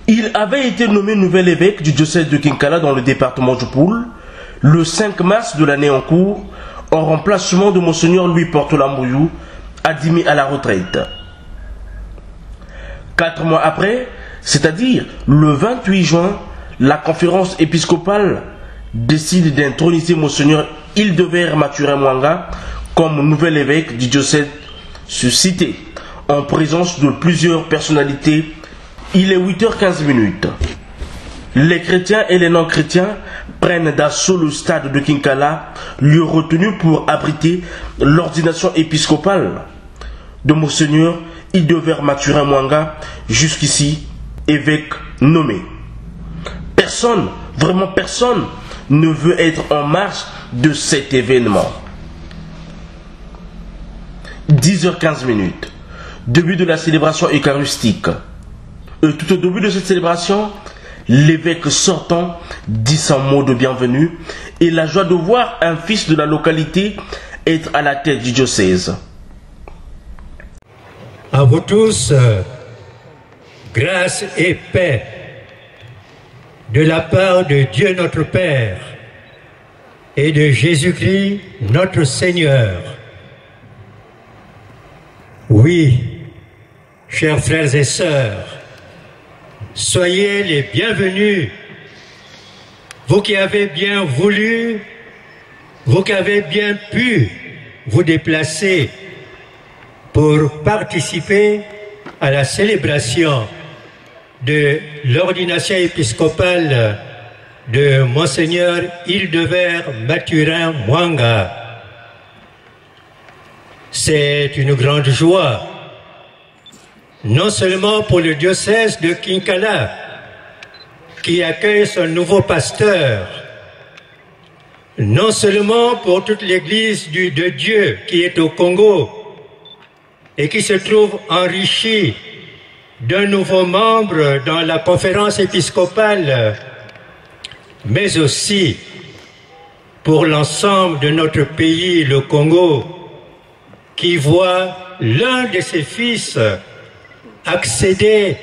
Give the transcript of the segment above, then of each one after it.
Il avait été nommé nouvel évêque du diocèse de Kinkala dans le département du Poul le 5 mars de l'année en cours, en remplacement de Monseigneur Louis Portolambouyou, admis à la retraite. 4 mois après, c'est-à-dire le 28 juin, la conférence épiscopale décide d'introniser Monseigneur Hildebert Mathurin Mwanga comme nouvel évêque du diocèse cité, en présence de plusieurs personnalités. Il est 8h15. Les chrétiens et les non-chrétiens prennent d'assaut le stade de Kinkala, lieu retenu pour abriter l'ordination épiscopale de Monseigneur Hildebert Mathurin Mwanga, jusqu'ici évêque nommé. Personne, vraiment personne, ne veut être en marge de cet événement. 10h15. Début de la célébration eucharistique. Et tout au début de cette célébration, l'évêque sortant dit son mot de bienvenue et la joie de voir un fils de la localité être à la tête du diocèse. À vous tous, grâce et paix de la part de Dieu notre Père et de Jésus-Christ notre Seigneur. Oui, chers frères et sœurs, soyez les bienvenus, vous qui avez bien voulu, vous qui avez bien pu vous déplacer pour participer à la célébration de l'ordination épiscopale de Monseigneur Hildebert Mathurin Mwanga. C'est une grande joie, non seulement pour le diocèse de Kinkala, qui accueille son nouveau pasteur, non seulement pour toute l'église de Dieu qui est au Congo et qui se trouve enrichie d'un nouveau membre dans la conférence épiscopale, mais aussi pour l'ensemble de notre pays, le Congo, qui voit l'un de ses fils accéder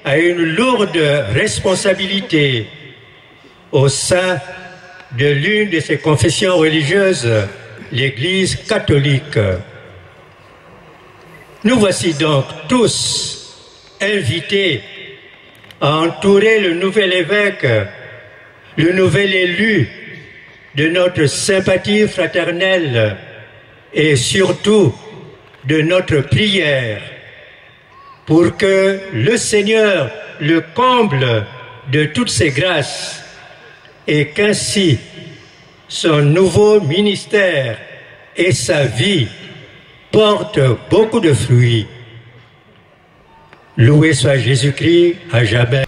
à une lourde responsabilité au sein de l'une de ses confessions religieuses, l'Église catholique. Nous voici donc tous invités à entourer le nouvel évêque, le nouvel élu de notre sympathie fraternelle et surtout de notre prière pour que le Seigneur le comble de toutes ses grâces et qu'ainsi son nouveau ministère et sa vie portent beaucoup de fruits. Loué soit Jésus-Christ à jamais.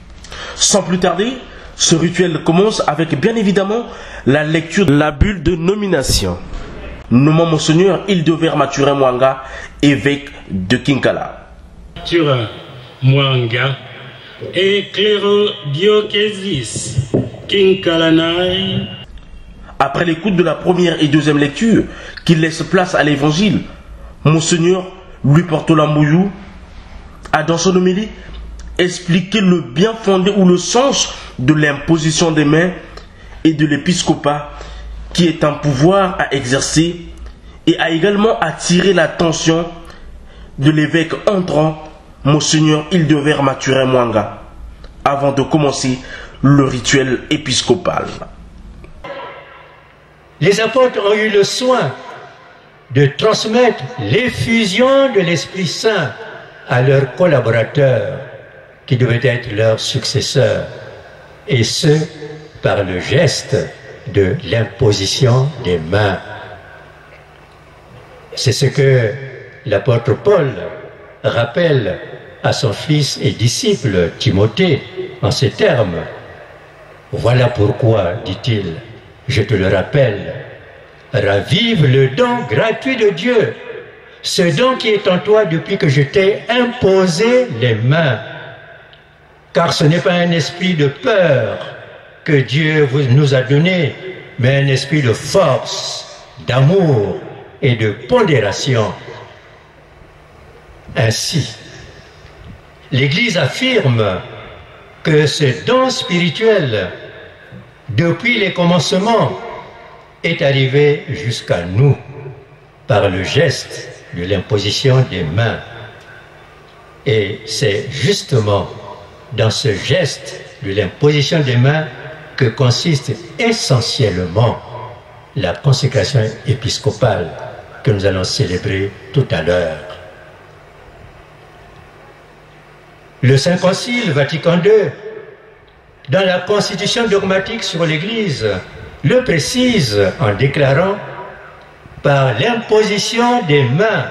Sans plus tarder, ce rituel commence avec bien évidemment la lecture de la bulle de nomination. Nommons Monseigneur Hildebert Mathurin Mwanga, évêque de Kinkala. Mathurin Mwanga, éclérodiocésis Kinkalanai. Après l'écoute de la première et deuxième lecture, qui laisse place à l'évangile, Monseigneur Louis Portolambouyou a dans son homélie expliqué le bien fondé ou le sens de l'imposition des mains et de l'épiscopat qui est un pouvoir à exercer, et a également attiré l'attention de l'évêque entrant, Monseigneur Hildebert Mathurin Mwanga, avant de commencer le rituel épiscopal. Les apôtres ont eu le soin de transmettre l'effusion de l'Esprit Saint à leurs collaborateurs, qui devaient être leurs successeurs, et ce, par le geste de l'imposition des mains. C'est ce que l'apôtre Paul rappelle à son fils et disciple Timothée en ces termes. Voilà pourquoi, dit-il, je te le rappelle, ravive le don gratuit de Dieu, ce don qui est en toi depuis que je t'ai imposé les mains. Car ce n'est pas un esprit de peur que Dieu nous a donné, mais un esprit de force, d'amour et de pondération. Ainsi, l'Église affirme que ce don spirituel, depuis les commencements, est arrivé jusqu'à nous par le geste de l'imposition des mains. Et c'est justement dans ce geste de l'imposition des mains que consiste essentiellement la consécration épiscopale que nous allons célébrer tout à l'heure. Le Saint Concile Vatican II, dans la Constitution dogmatique sur l'Église, le précise en déclarant « Par l'imposition des mains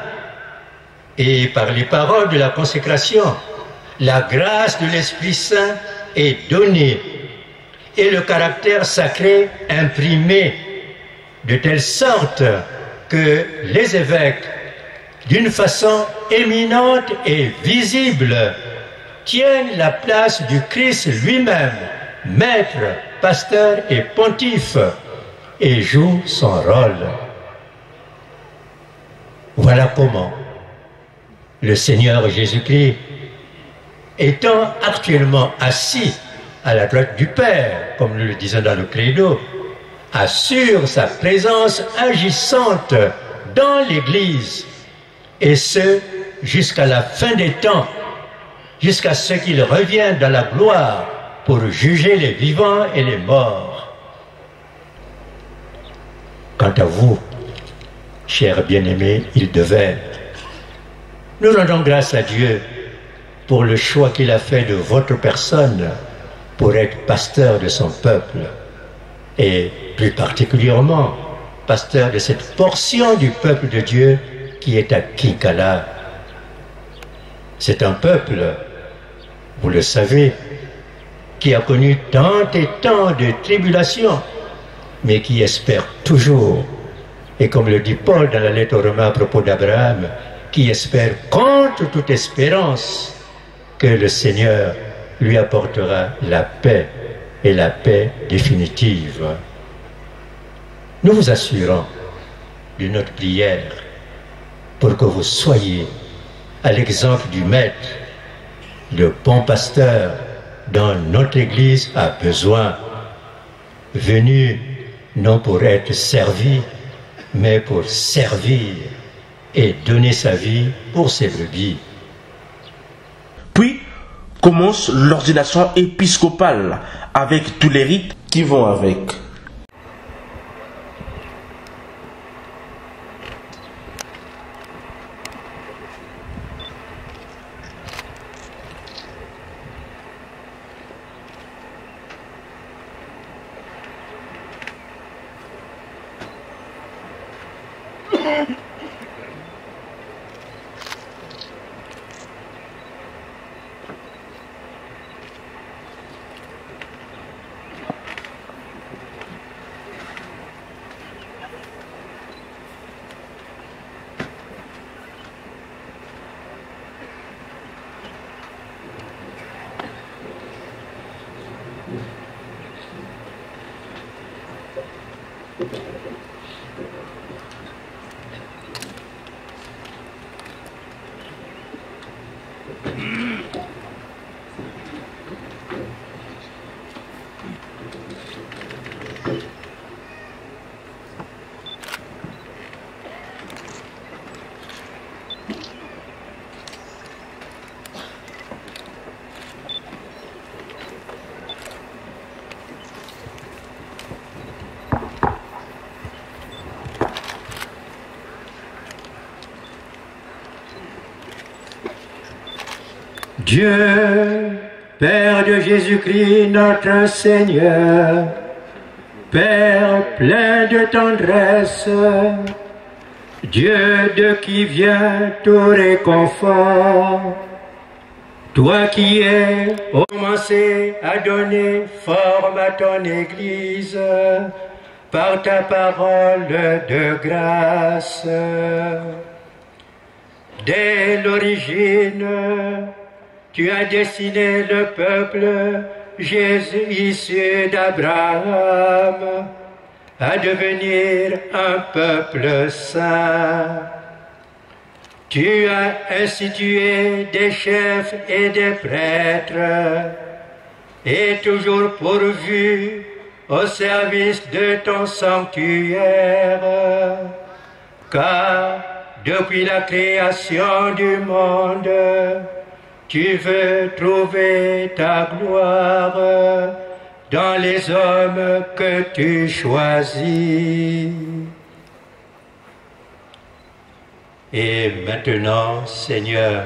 et par les paroles de la consécration, la grâce de l'Esprit Saint est donnée et le caractère sacré imprimé de telle sorte que les évêques, d'une façon éminente et visible, tiennent la place du Christ lui-même, maître, pasteur et pontife, et jouent son rôle. Voilà comment le Seigneur Jésus-Christ, étant actuellement assis à la droite du Père, comme nous le disons dans le Credo, assure sa présence agissante dans l'Église, et ce, jusqu'à la fin des temps, jusqu'à ce qu'il revienne dans la gloire pour juger les vivants et les morts. Quant à vous, chers bien-aimés, il devait. Nous rendons grâce à Dieu pour le choix qu'il a fait de votre personne pour être pasteur de son peuple, et plus particulièrement pasteur de cette portion du peuple de Dieu qui est à Kinkala. C'est un peuple, vous le savez, qui a connu tant et tant de tribulations, mais qui espère toujours, et comme le dit Paul dans la lettre aux Romains à propos d'Abraham, qui espère contre toute espérance que le Seigneur lui apportera la paix, et la paix définitive. Nous vous assurons de notre prière pour que vous soyez à l'exemple du Maître, le bon pasteur dont notre Église a besoin, venu non pour être servi, mais pour servir et donner sa vie pour ses brebis. Puis commence l'ordination épiscopale avec tous les rites qui vont avec. Dieu, Père de Jésus-Christ, notre Seigneur, Père plein de tendresse, Dieu de qui vient tout réconfort, toi qui es commencé à donner forme à ton Église par ta parole de grâce. Dès l'origine, tu as destiné le peuple Jésus issu d'Abraham à devenir un peuple saint. Tu as institué des chefs et des prêtres et toujours pourvu au service de ton sanctuaire, car depuis la création du monde, tu veux trouver ta gloire dans les hommes que tu choisis. Et maintenant, Seigneur,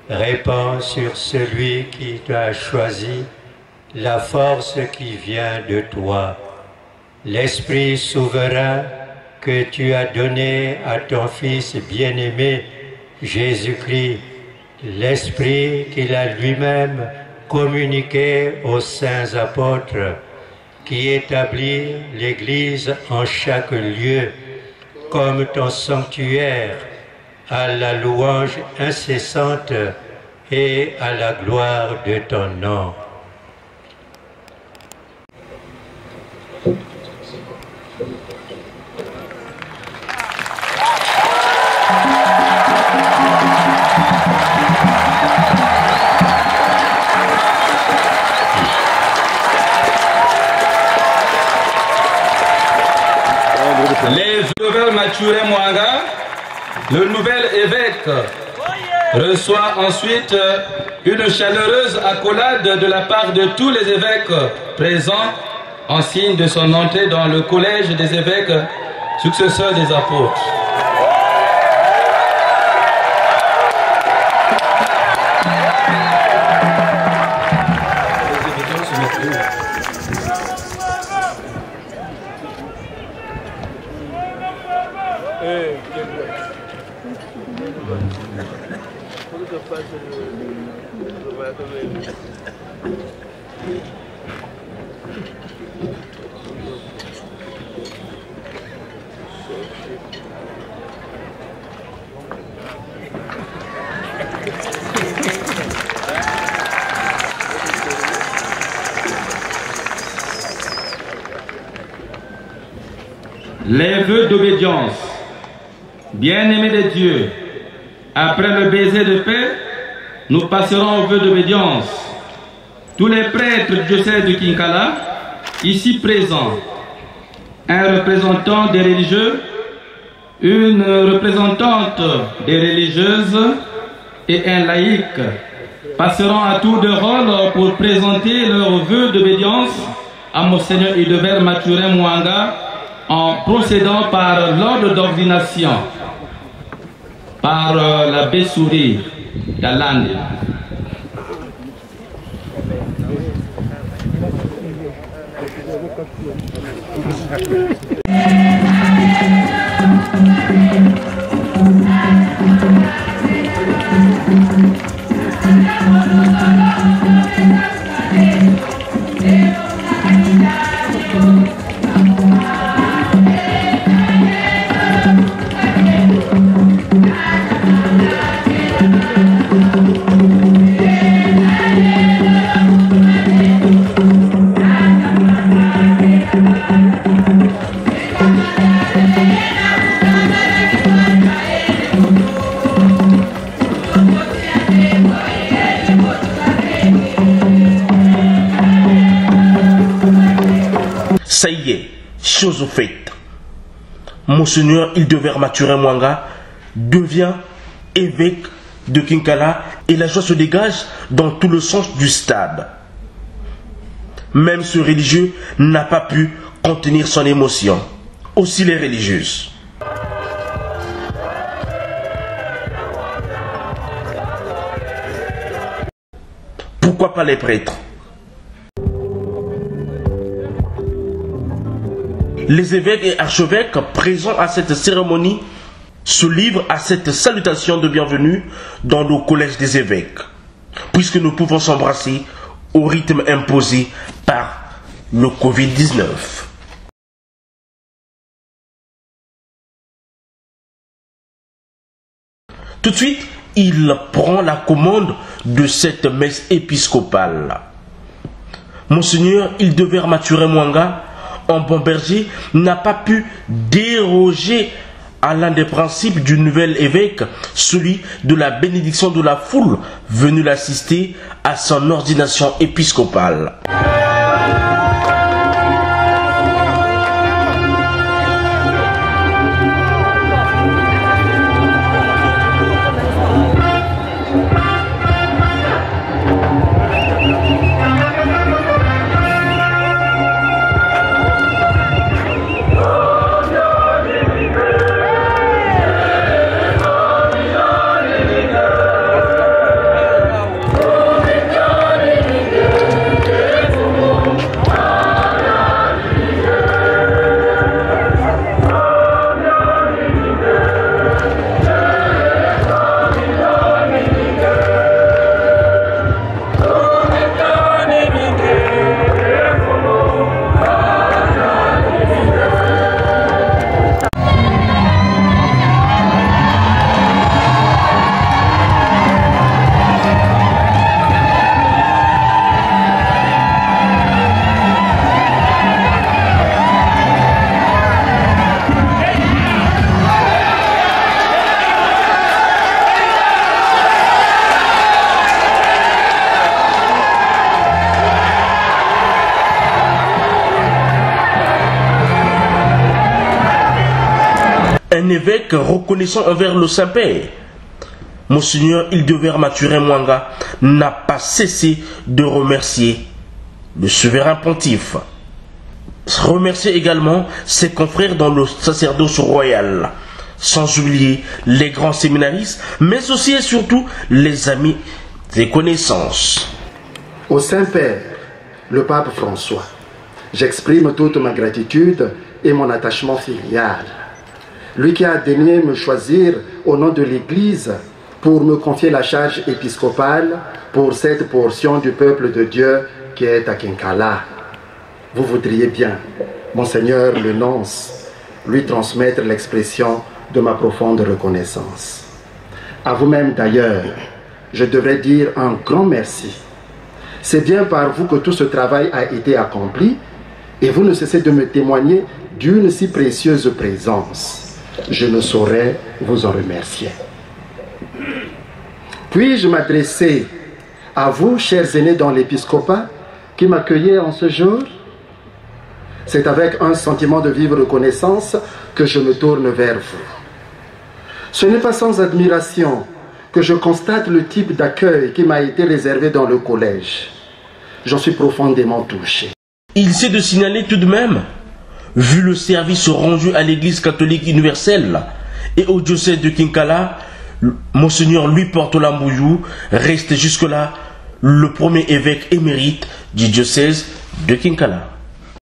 répands sur celui qui t'a choisi la force qui vient de toi, l'Esprit souverain que tu as donné à ton Fils bien-aimé, Jésus-Christ, l'Esprit qu'il a lui-même communiqué aux saints apôtres, qui établit l'Église en chaque lieu comme ton sanctuaire, à la louange incessante et à la gloire de ton nom. Les Nouvel Maturé Mwanga, le nouvel évêque, reçoit ensuite une chaleureuse accolade de la part de tous les évêques présents en signe de son entrée dans le collège des évêques successeurs des apôtres. Les vœux d'obédience. Bien-aimés de Dieu, après le baiser de paix, nous passerons aux vœux d'obédience. Tous les prêtres du diocèse de Kinkala, ici présents, un représentant des religieux, une représentante des religieuses et un laïc, passeront à tour de rôle pour présenter leurs vœux d'obédience à Monseigneur Hildebert Mathurin Mwanga, en procédant par l'ordre d'ordination, par l'abbé Sourire d'Alande. Ça y est, chose faite. Monseigneur Hildebert Mathurin Mwanga devient évêque de Kinkala et la joie se dégage dans tout le sens du stade. Même ce religieux n'a pas pu contenir son émotion. Aussi les religieuses. Pourquoi pas les prêtres? Les évêques et archevêques présents à cette cérémonie se livrent à cette salutation de bienvenue dans le collège des évêques, puisque nous pouvons s'embrasser au rythme imposé par le Covid-19. Tout de suite, il prend la commande de cette messe épiscopale. Monseigneur Hildebert Mathurin Mwanga, en bon berger, n'a pas pu déroger à l'un des principes du nouvel évêque, celui de la bénédiction de la foule venue l'assister à son ordination épiscopale. Un évêque reconnaissant envers le Saint-Père, Monseigneur Hildebert Mathurin Mwanga n'a pas cessé de remercier le souverain pontife. Remercier également ses confrères dans le sacerdoce royal, sans oublier les grands séminaristes, mais aussi et surtout les amis et connaissances. Au Saint-Père, le pape François, j'exprime toute ma gratitude et mon attachement filial. Lui qui a daigné me choisir au nom de l'Église pour me confier la charge épiscopale pour cette portion du peuple de Dieu qui est à Kinkala. Vous voudriez bien, Monseigneur le nonce, lui transmettre l'expression de ma profonde reconnaissance. À vous-même d'ailleurs, je devrais dire un grand merci. C'est bien par vous que tout ce travail a été accompli et vous ne cessez de me témoigner d'une si précieuse présence. Je ne saurais vous en remercier. Puis-je m'adresser à vous, chers aînés dans l'épiscopat, qui m'accueillez en ce jour? C'est avec un sentiment de vive reconnaissance que je me tourne vers vous. Ce n'est pas sans admiration que je constate le type d'accueil qui m'a été réservé dans le collège. J'en suis profondément touché. Il s'est de signaler tout de même, vu le service rendu à l'Église catholique universelle et au diocèse de Kinkala, Monseigneur Louis Portolambouyou reste jusque-là le premier évêque émérite du diocèse de Kinkala.